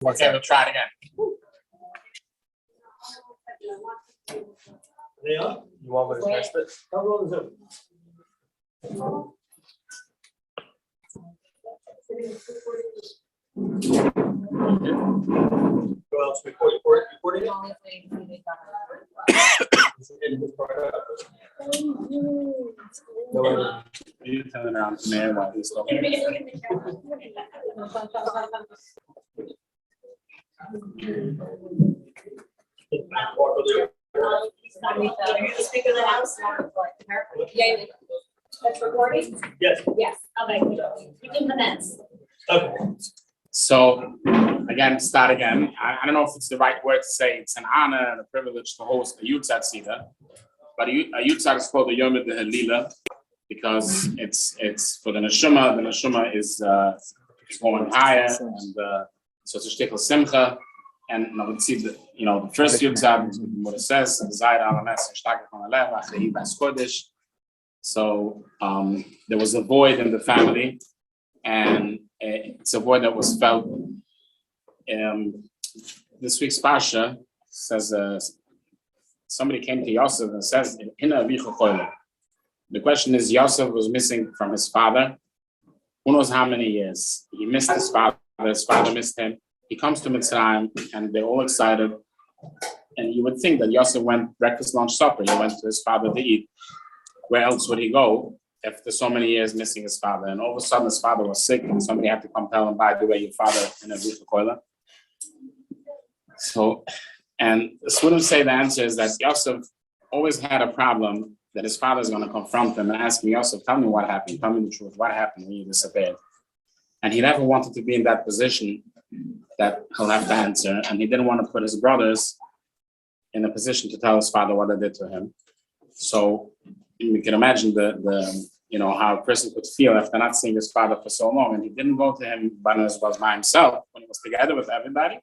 Okay, we'll try it again. Yeah. You want me to test it? How long is it? Who else recording it? You turn it around to Meir while he's looking. Speak of the house. Yeah. That's recording? Yes. Yes. Okay. You can commence. Okay. So, again, start again. I don't know if it's the right word to say. It's an honor and a privilege to host a Yartzheit Seder. But a Yartzheit is called the Yom Halila because it's for the Neshama. The Neshama is going higher, and so it's a shtickle simcha. And I would see the first Yartzheit, what it says, Zayid Alames Shtagach Alev Achei Bas Kodesh. So there was a void in the family, and it's a void that was felt. This week's Parsha says somebody came to Yosef and says, the question is, Yosef was missing from his father. Who knows how many years? He missed his father missed him. He comes to Mitzrayim, and they're all excited. And you would think that Yosef went breakfast, lunch, supper. He went to his father to eat. Where else would he go after so many years missing his father? And all of a sudden, his father was sick, and somebody had to come tell him, by the way, your father in a Koila. So, and the students say the answer is that Yosef always had a problem that his father is going to confront him and ask him, Yosef, tell me what happened. Tell me the truth. What happened when you disappeared? And he never wanted to be in that position that he'll have to answer. And he didn't want to put his brothers in a position to tell his father what they did to him. So you can imagine how a person could feel after not seeing his father for so long. And he didn't go to him by himself when he was together with everybody.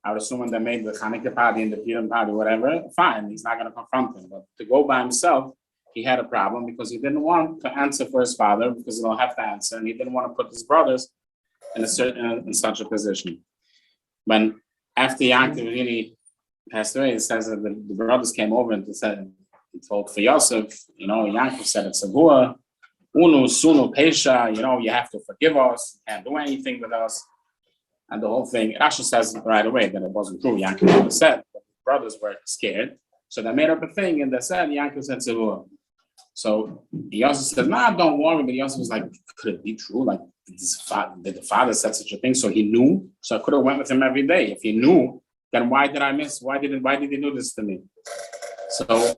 I would assume when they made the Hanukkah party and the Purim party, whatever, fine, he's not going to confront him. But to go by himself, he had a problem because he didn't want to answer for his father because he don't have to answer, and he didn't want to put his brothers in such a position. When after Yaakov really passed away, it says that the brothers came over and he told for Yosef, Yaakov said it's a gua, unu sunu pesha, you have to forgive us, you can't do anything with us. And the whole thing, Rashi says right away that it wasn't true. Yaakov never said, but the brothers were scared. So they made up a thing and they said, Yaakov said, Seuda. So Yosef said, don't worry. But Yosef was like, could it be true? Like, did the father said such a thing? So he knew. So I could have went with him every day. If he knew, then why did I miss? Why did he do this to me? So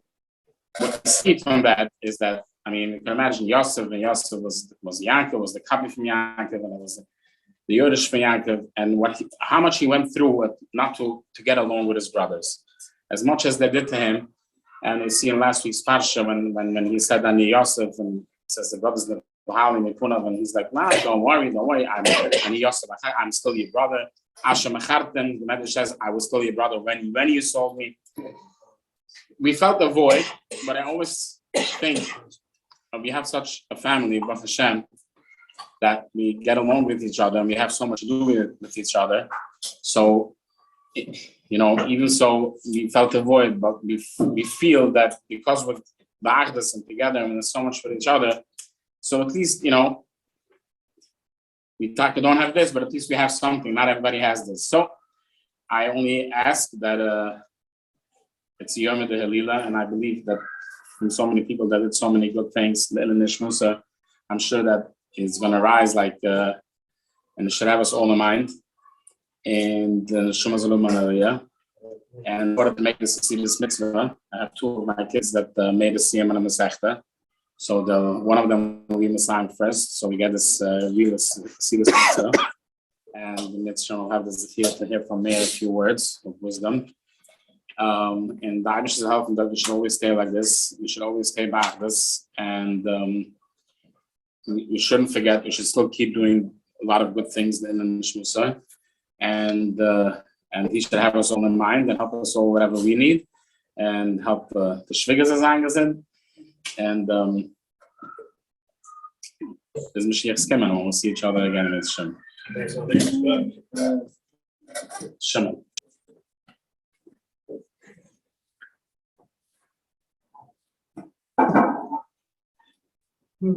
what we see from that is that, you can imagine Yosef, and Yosef was Yaakov, was the copy from Yaakov, and it was the Yodesh from Yaakov, and how much he went through not to get along with his brothers, as much as they did to him. And we see in last week's parsha when he said that Yosef and says the brothers and he's like, don't worry. And Yosef, I'm still your brother. Asher Mechartem, the Medrash says, I was still your brother when you sold me. We felt the void, but I always think we have such a family, Baruch Hashem, that we get along with each other and we have so much to do with each other. So, even so, we felt a void, but we feel that because we're the Achdus and together and there's so much for each other, so at least, we don't have this, but at least we have something. Not everybody has this. So I only ask that it's Yom Halila, and I believe that from so many people that did so many good things, I'm sure that it's going to rise and it should have us all in mind. And Shema Shalom area. And in order to make this mitzvah, I have two of my kids that made a siyam and a masechta. So one of them will be Messiah first. So we get this real mitzvah. And the mitzvah will have this here to hear from Meir a few words of wisdom. And the Irish is helping that we should always stay like this. We should always stay back this. And we shouldn't forget, we should still keep doing a lot of good things in the Nishmusa. And he should have us all in mind and help us all whatever we need and help the Shvigas as angesin. And there's Mashiach's coming, and we'll see each other again in Hashem. Shalom. Meir,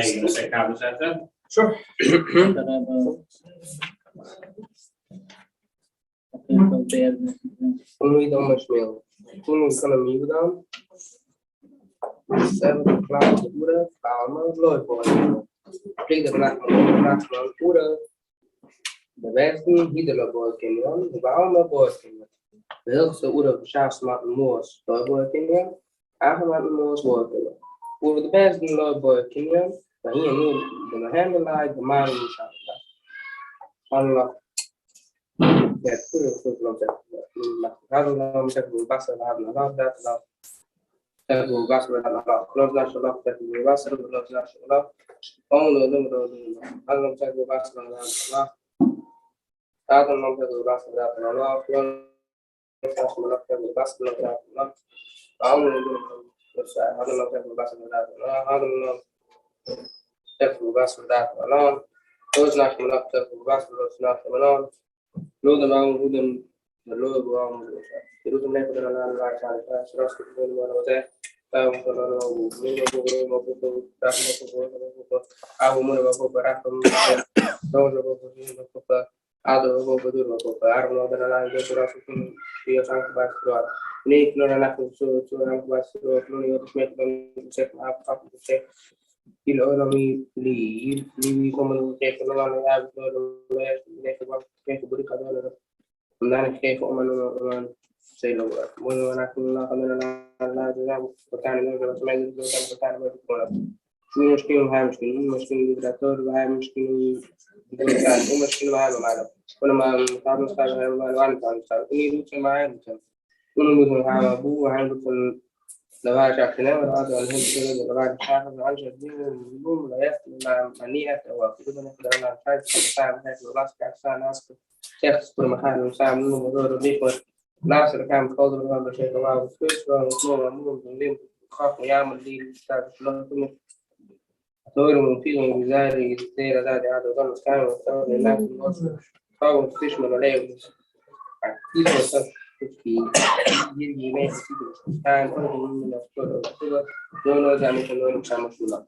you want to say conversation? Sure. Only don't much meal. Toen kan hem niet gedaan. 7 o'clock, moeder, kalme, vloeiboy. Vlieg de nacht van moeder. De westen, iedere boy kenyon, de bouwen boy kenyon. De hilste moeder beschaafd met een moos, boy kenyon. Aangemaakt een moos, boy kenyon. Over de westen, boy kenyon. Maar hier nu, de handelaar, de man die schaafd. Allah. Ja, goed, hadden zeggen we wassen, we hadden nog dat dan. Zeggen we wassen, we hadden nog klopt nationaal, zeggen we wassen, we klopt nationaal. Hadden we zeggen we wassen, we hadden nog. Hadden we zeggen we wassen, we hadden nog. Klopt nationaal, zeggen we wassen, we hadden nog. Hadden we zeggen we wassen, we hadden nog. Hadden we zeggen we wassen, we hadden nog. Klopt nationaal, zeggen we wassen, we hadden nog. Lode man, hoe dan de lode man, je doet hem net met een andere laag aan het straks kunnen we wat zeggen. Daarom kan er ook minder over dat oude moeder op barack om dood op oude op doen op Aron op de lijn dus als we hier aangebracht worden. Nee, ik nog een zo aangebracht worden, nu het met dan zeg maar af te zeggen. Die lode die komen tegen de landen uit door de leven wat tegen boer kan doen. En dan geven om een zelo. Moeten we naar de betaling dat mensen dat betalen met de misschien hij misschien de directeur hij misschien de misschien hij maar dan staan we maar aan staan niet doet ze maar toen moeten we gaan boeren hij doet van de waar je kunnen we hadden een hele de waar je gaan andere dingen doen maar niet echt wel we doen het dan tijd samen met de laatste staan als zegt voor me gaan samen noemen door de voor naast de kamer kouden we dan zeggen wou het kus wel een lim gaf ja maar die staat nog Todo motivo de usar e ter a dado a todos os carros, então de lá nós pagamos fixe no levo. Aqui você que ele vem se está no todo todo já me falou no chama lá.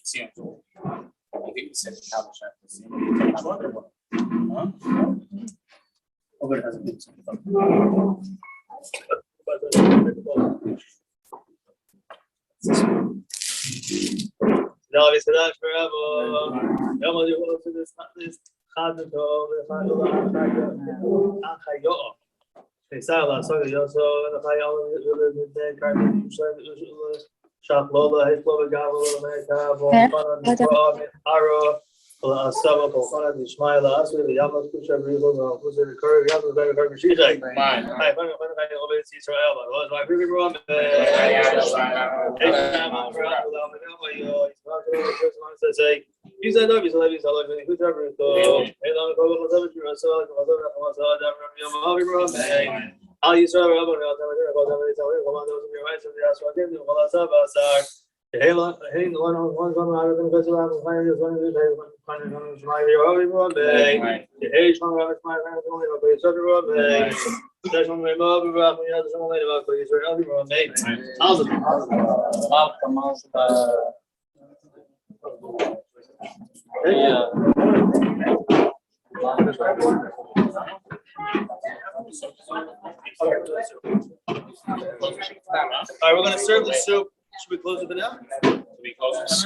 Sim. I think we said conversation. Over it has been. No, it's not forever. No, you want to this hard to go. Asaba Bofana Ishmael Asri, the Yamas Kusha Rivo, who's a recurring Yamas better than she like. I find it Israel, but was my favorite one. Say, you said, no, he's like, who's ever so. I'll use her. Hey, one going to go around and find this one. My hey, we're going to serve the soup. Should we close it now? We close this.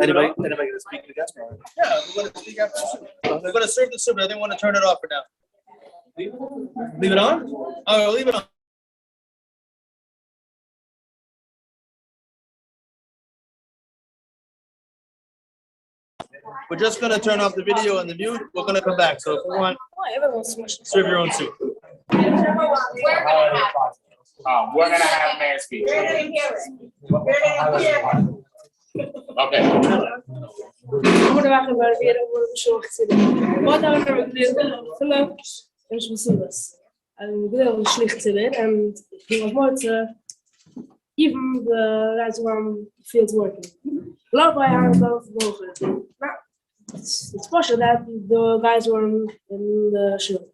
Anybody gonna speak against me? Yeah, we're gonna speak after the soup. We're gonna serve the soup, but I didn't want to turn it off for now. Leave it on? Oh, leave it on. We're just gonna turn off the video and the mute. We're gonna come back. So if you want, serve your own soup. We're gonna have Meir speak. Okay. worden we weer over de zorg zitten. Wat dan hebben we geloof is besluit. En we willen slecht zitten en het was mooi even the guys from field working. Love by our both mogen. Now it's possible that the guys were in the show.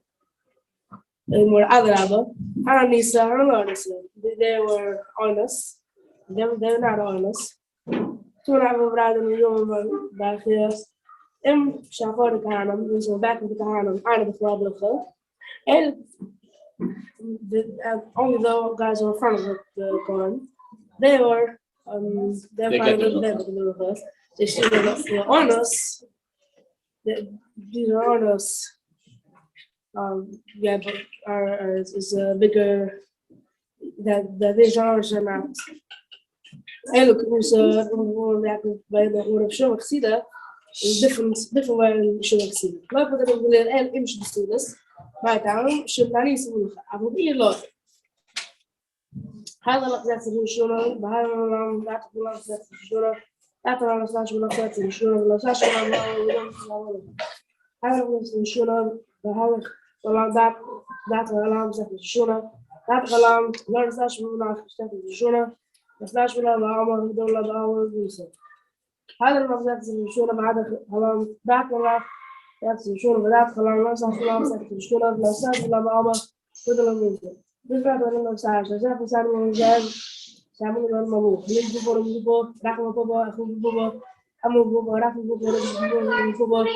And more other and Lisa and honestly. They were honest. They were not honest. Toen hebben we bereid een jongen bij geweest. En ze voor de kanon, dus we back with the kanon, aardig geweldig. En only the guys who were in front of the gun, they were part of the they should honest. These are honest. Yeah, but is a bigger that these genres are not. Eigenlijk hoe werken bij de Oorlog Show gezien is different way in show gezien. Maar wat ik wil en image bestuurders, maar daarom should not eens moeilijk. Abu Bilal. هذا لقطات الشورى بهذا لا تقول لقطات الشورى لا ترى لقطات الشورى لا تشوف هذا الشورى بهذا ولا ذات لقطات الشورى ذات كلام لا تشوف لقطات الشورى بس ولا بعمر دولة بعمر بيسا هذا المقصد الشورى بعد كلام ذات ولا ذات الشورى بعد كلام لا تشوف لقطات الشورى لا تشوف ولا بعمر دولة بيسا Dus we hebben een stage. We zijn een jazz. Samen met een moe. Niet voor een boek. Raken we boven. En goed boven. En we boven. Raken we boven. En boven. En we boven.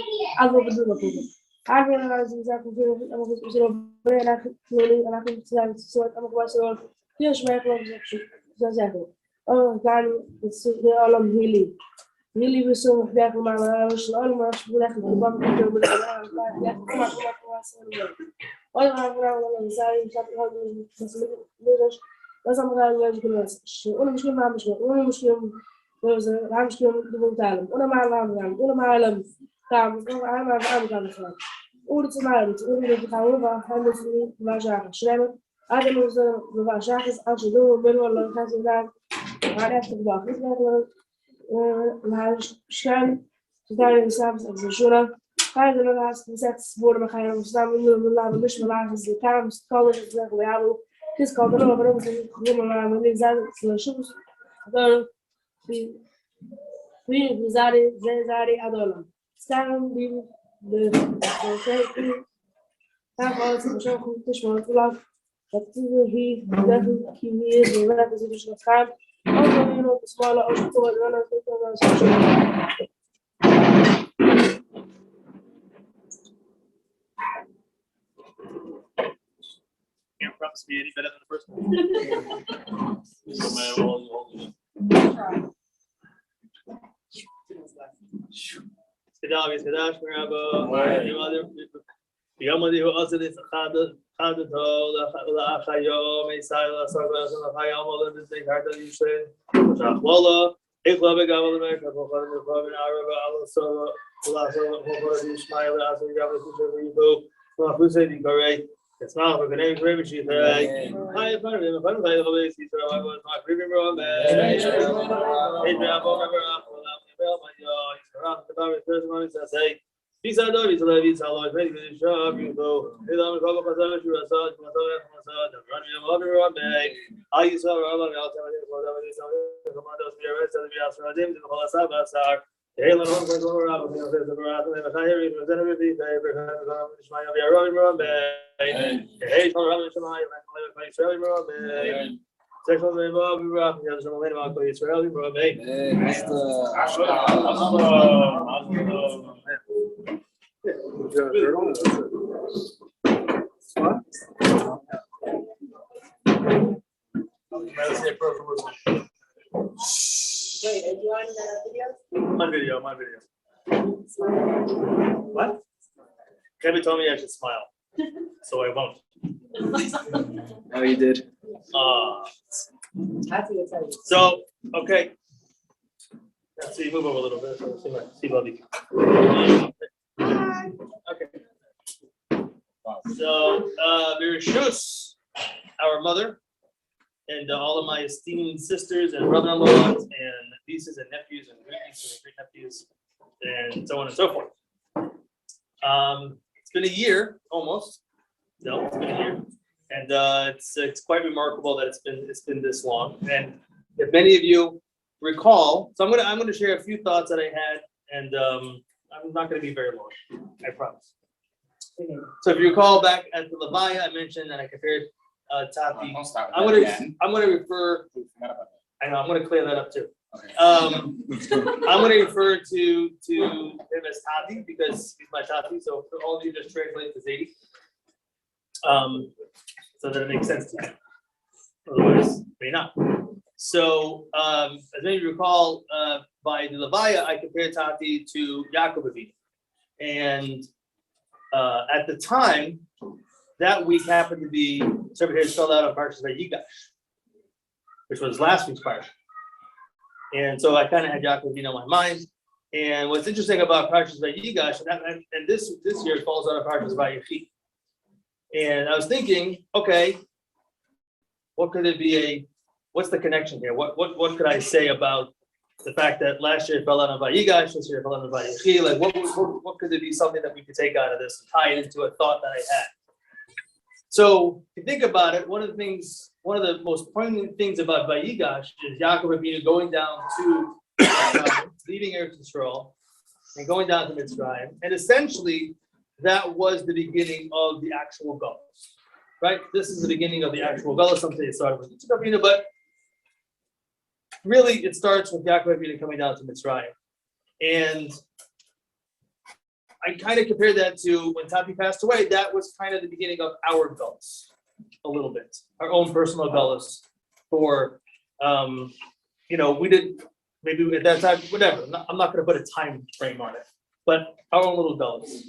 Haar willen we zien. Zaken we. En we zullen brengen. Raken we. En raken we. En we gewoon zo. Heel schwerlijk. Zo zeggen. Oh, dan is het allemaal healing. Healing is zo werken. Maar we zullen allemaal leggen. De bank. Olha lá, sai, já tem alguns livros, mas vamos lá ver crianças. Uma mexer, vamos que voltar. Uma malam, tá, vamos. Oor te maken, oor te gaan over, handen van zaken. Schrijven, adem onze zaken, als je door willen, gaan ze daar, maar echt gedacht. Niet maar schrijven, ze daar in de s'avonds en ze zullen. Ga je de laatste 6 woorden gaan we staan we laten dus we laten de kamers komen zeggen we hebben dus kan er nog over de gewoon maar we zijn solutions dan we zari adolam staan die de daar was zo goed dus wat laat dat hier dat hier de laten ze dus gaan als we nog smalle als we dan Can't promise me any better than the first one. It's not for the name for every sheep. I found him. I found him. I see. So I was my premium room. He's a dog. He's a lady. He's a lord. He's a shop. You go. He's on the cover. Pasal. You are such. Pasal. Pasal. The running of other room. I used to have a lot of outside. Commandos. We are rest of the outside. The whole Sabbath. Hey, let him go around. The wrath of the Messiah. Representative. Ishmael. We are running room. Hey, Israeli room. Sexual name of Iraq. We have some name of Israeli room. Wait, are you on the video? My video. What? Kevin told me I should smile, so I won't. Oh, you did. So, okay. Let's see, move over a little bit. So see, Bobby. Okay. So, Mirishus, our mother, and all of my esteemed sisters and brother-in-laws and nieces and nephews and great-nieces and great-nephews and so on and so forth. It's been a year almost. No, it's been a year, and it's quite remarkable that it's been this long. And if many of you recall, so I'm gonna share a few thoughts that I had, and I'm not gonna be very long, I promise. So if you recall back at the Levaya, I mentioned that I compared Tati. I'm gonna refer. I know I'm gonna clear that up too. Okay. I'm gonna refer to him as Tati because he's my Tati. So for all of you, just translate to Zadie. So that it makes sense to you. Otherwise, may not. So as many of you recall, by the Levaya, I compared Tati to Yaakov Avinu, and at the time, that week happened to be Shepherd spelled out on Parshas Vayigash, which was last week's parsha. And so I kind of had Yaakov Avinu on my mind. And what's interesting about Parshas Vayigash, and this year it falls out of Parshas Vayechi. And I was thinking, okay, what could it be? What's the connection here? What could I say about the fact that last year it fell out of Vayigash, this year it fell out of Vayechi? Like, what could it be something that we could take out of this and tie it into a thought that I had? So if you think about it, one of the most poignant things about Vayigash is Yaakov Avinu going down to leaving Eretz Yisrael and going down to Mitzrayim, and essentially that was the beginning of the actual Galus, right? This is the beginning of the actual Galus. Some say it started with Yitzchak Avinu, but really it starts with Yaakov Avinu coming down to Mitzrayim, and I kind of compared that to when Tati passed away. That was kind of the beginning of our Galus, a little bit, our own personal Galus. For, we did maybe at that time, whatever. I'm not going to put a time frame on it, but our own little Galus.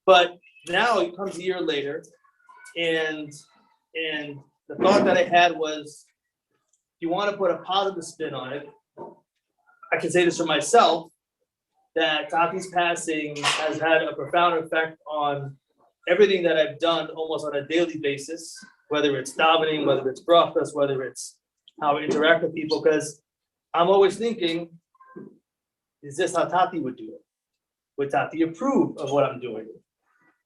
But now it comes a year later, and the thought that I had was, if you want to put a positive spin on it, I can say this for myself, that Tati's passing has had a profound effect on everything that I've done almost on a daily basis, whether it's davening, whether it's brachas, whether it's how I interact with people, because I'm always thinking, is this how Tati would do it? Would Tati approve of what I'm doing?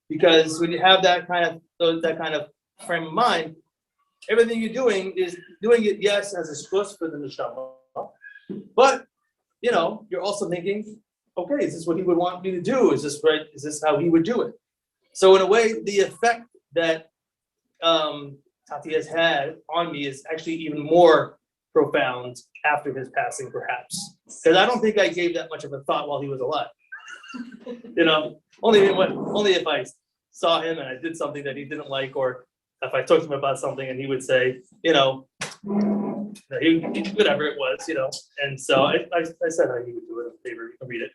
Because when you have that kind of frame of mind, everything you're doing is doing it, yes, as a shus for the neshama, but you're also thinking, okay, is this what he would want me to do? Is this right? Is this how he would do it? So in a way, the effect that Tati has had on me is actually even more profound after his passing, perhaps. Because I don't think I gave that much of a thought while he was alive. Only if I saw him and I did something that he didn't like, or if I talked to him about something and he would say, whatever it was, And so I said how he would do it. In favor, you can read it.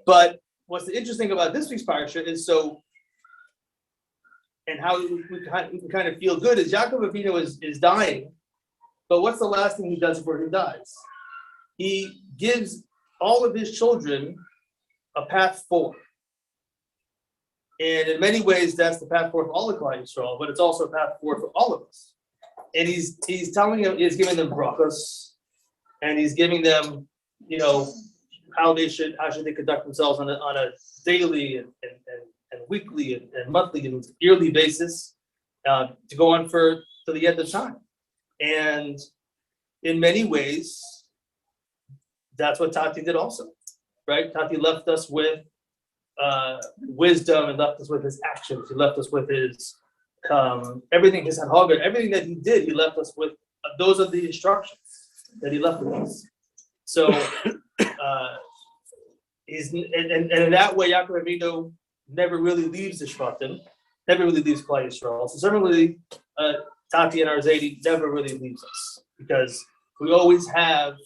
But what's interesting about this week's parsha is and how we can kind of feel good is Yaakov Avinu is dying, but what's the last thing he does before he dies? He gives all of his children a path forward, and in many ways that's the path forward for all of Klal Yisrael, but it's also a path forward for all of us. And he's telling them, he's giving them brachos, and he's giving them, how should they conduct themselves on a daily and weekly and monthly and yearly basis to go on to the end of time. And in many ways, that's what Tati did also, right? Tati left us with wisdom and left us with his actions. He left us with his everything, his hanhaga, everything that he did. He left us with those are the instructions that he left with us. So. And in that way, Yaakov Avinu never really leaves the Shvatim, never really leaves Klal Yisrael. So certainly, Tati and our Zadie never really leaves us because we always have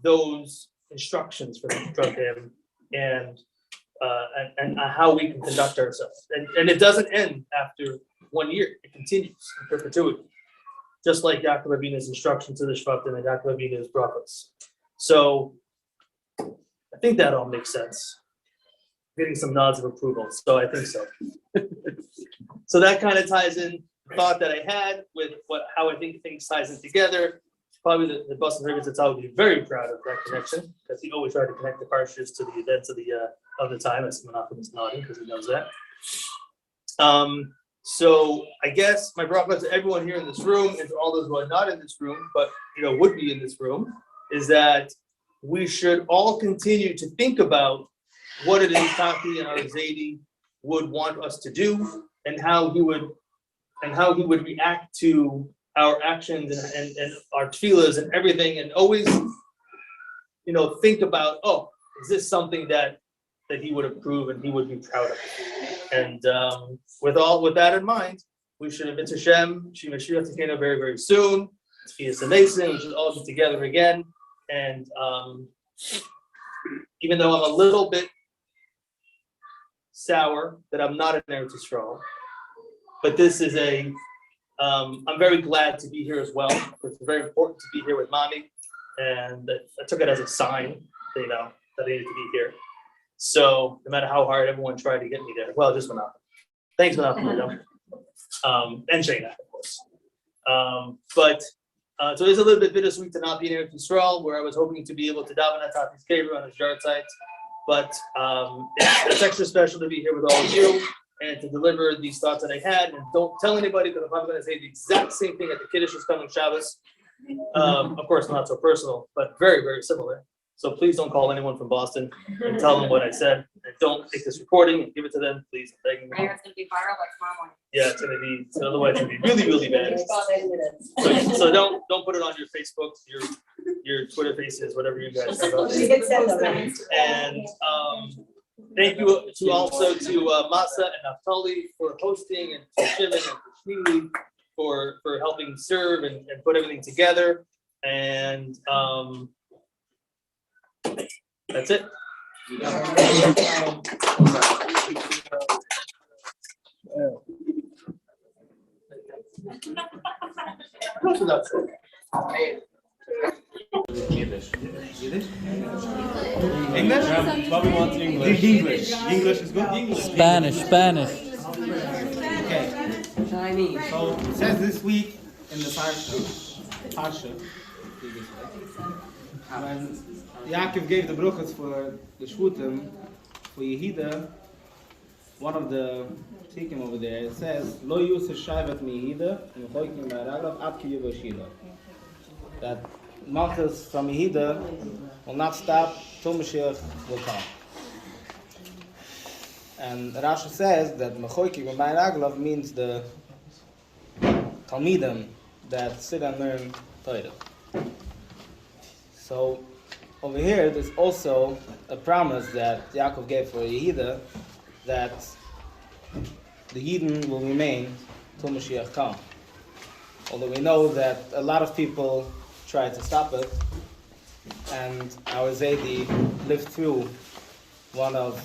those instructions from him and how we can conduct ourselves. And it doesn't end after 1 year; it continues in perpetuity, just like Yaakov Avinu's instruction to the Shvatim and Yaakov Avinu's brachos. So. I think that all makes sense. Getting some nods of approval, so I think so. So that kind of ties in thought that I had with how I think things ties in together. Probably the Boston Ravens would be very proud of that connection, because he always tried to connect the parshes to the events of the time. As Menachem is nodding because he knows that. So I guess my bracha to everyone here in this room, and to all those who are not in this room, but would be in this room, is that we should all continue to think about what it is Taki and our Zaidi would want us to do, and how he would react to our actions and our tefillas and everything, and always think about, is this something that he would approve and he would be proud of? And with that in mind, we should have Hashem, Shemashiach Tikena very, very soon. We should all be together again. And even though I'm a little bit sour that I'm not in Eretz Yisrael, but this is I'm very glad to be here as well. It's very important to be here with Mommy, and I took it as a sign, that I needed to be here. So no matter how hard everyone tried to get me there, well, just Menachem. Thanks, Menachem. And Shayna, of course. So it's a little bit bittersweet to not be in Eretz Yisrael, where I was hoping to be able to daven at Tati's Kever on his Yartzheit. But it's extra special to be here with all of you and to deliver these thoughts that I had. And don't tell anybody, because if I'm going to say the exact same thing at the Kiddush is coming Shabbos, of course not so personal, but very, very similar. So please don't call anyone from Boston and tell them what I said. And don't take this recording and give it to them, please. I'm begging you. It's gonna be viral like tomorrow morning. Yeah, it's gonna be. Otherwise, it's gonna be really, really bad. So don't put it on your Facebook, your Twitter faces, whatever you guys have. And thank you also to Masa and Naftali for hosting, and to Shimon and for Shmili for helping serve and put everything together. And that's it. English? Bobby wants English. English is good. Spanish. Okay. Chinese. So it says this week in the Parsha, when Yaakov gave the bruchas for the Shvutim, for Yehida, one of the Tikim over there, it says, Lo Yusuf Shaivat Yehida, Mechoikim Ba'araglav, Ad Ki Yuva Shila. That Malchus from Yehida will not stop till Mashiach will come. And Rashi says that Mechoikim Ba'araglav means the Talmidim that sit and learn Torah. So over here, there's also a promise that Yaakov gave for Yehida, that the Yidden will remain till Mashiach come. Although we know that a lot of people tried to stop it, and our Zaidi lived through one of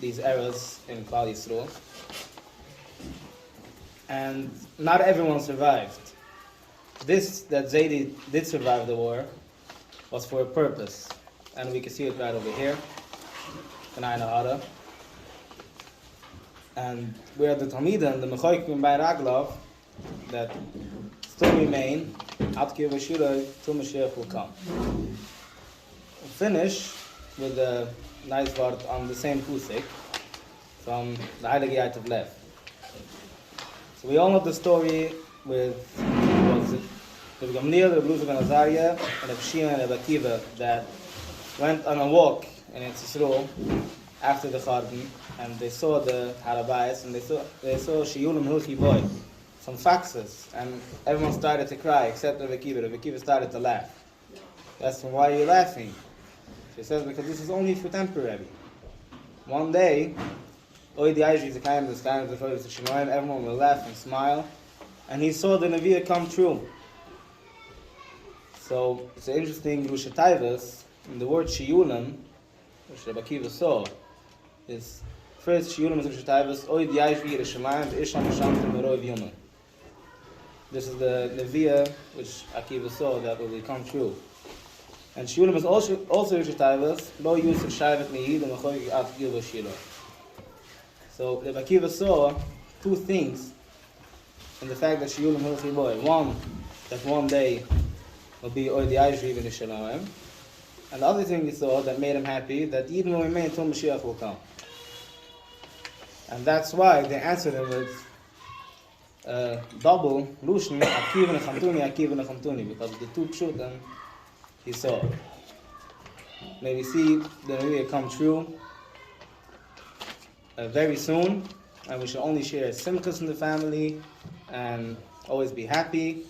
these eras in Klal Yisrael, and not everyone survived. This, that Zaidi did survive the war, was for a purpose, and we can see it right over here, Kanai Nahara. And we are the Talmidim, the Mechoikim Ba'araglav, that still remain, Ad Ki Yuva Shila, till Mashiach will come. We'll finish with a nice word on the same Pusik from the Heilige Yaakov Lev. So we all know the story with Rabbi Gamliel, Rabbi Luzah ben Azariah, and Rabbi Shimon and Rabbi Akiva that went on a walk in Eretz Yisrael after the Charbon, and they saw the Harabayas, and they saw Shiyulim Hilchi Boy, some faxes, and everyone started to cry except Rabbi Akiva. Rabbi Akiva started to laugh. They asked him, why are you laughing? She says, because this is only for temporary. One day, everyone will laugh and smile, and he saw the Nevi'ah come true. So it's an interesting Rosh Hashanah, in the word Shiyulim, which Rabbi Akiva saw, is first Shiyulim is Rosh Hashanah, Oid Yashvi Yerushalayim V'Isham Shamtim V'Roiv Yomim. This is the Nevi'ah which Akiva saw that will become true. And Shiyulim is also Rosh Hashanah, Lo Yusuf Shaivat Mehid and Mechoyik Ad Ki Yuva Shila. So Rabbi Akiva saw two things in the fact that Shiyulim Hilchi Boy. One, that one day will be Oidi Ayshriv in the Shalom. And the other thing he saw that made him happy, that even when we remain until Mashiach will come. And that's why they answered him with double Lushni, Akiv and Chamtuni, because of the two pshutim he saw. May we see the Nevi'ah come true very soon, and we should only share simchas in the family, and always be happy,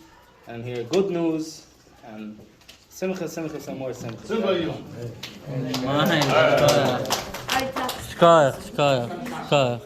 and hear good news, and simchas, and more simchas. Shkoyach.